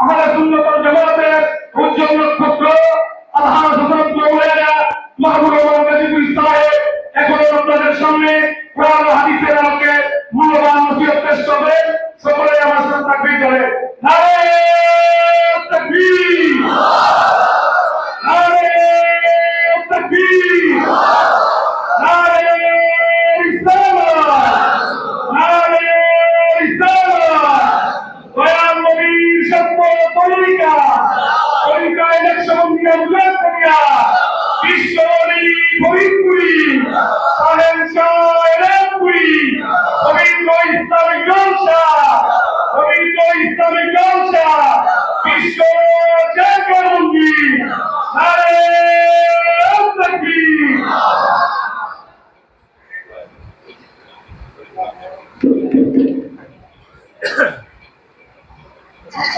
আহলে সুন্নাত ওয়াল জামাতের উজ্জ্বল নক্ষত্র আলহাজ হযরত মাওলানা মাহমুদ ওমর গাজীপুর সাহেব এখন আপনাদের সামনে কোরআন ও হাদিসের আলোকে মূল্যবান নসিহত পেশ করবেন। সকলে আমার সাথে তাকবীর করেন। নারে তাকবীর, নারে তাকবীর, নারে রিসালাত, নারে রিসালাত। দয়াল নবীর সত্য তরিকা, তরিকায় নকশবন্দিয়া উল্লেখ করিয়া বিশ্বনবী ফরিদপুরি শাহেনশাহ এলামপুরি পবিত্র ইসলামিক জলসা, পবিত্র ইসলামিক জলসা বিশ্ব জাগরণী। নারে তাকবীর।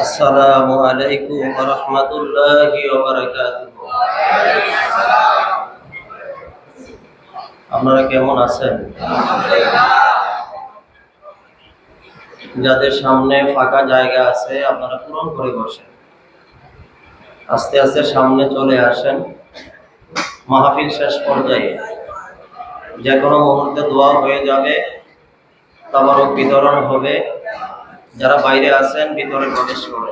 আসসালামু আলাইকুম ওয়া রাহমাতুল্লাহি ওয়া বারাকাতুহু। আপনারা কেমন আছেন? যাদের সামনে ফাঁকা জায়গা আছে আপনারা পূরণ করে বসেন। আস্তে আস্তে সামনে চলে আসেন। মাহফিল শেষ পর্যায়ে, যে কোনো মুহূর্তে দোয়া হয়ে যাবে, তাবারক বিতরণ হবে। যারা বাইরে আছেন ভিতরে প্রবেশ করুন।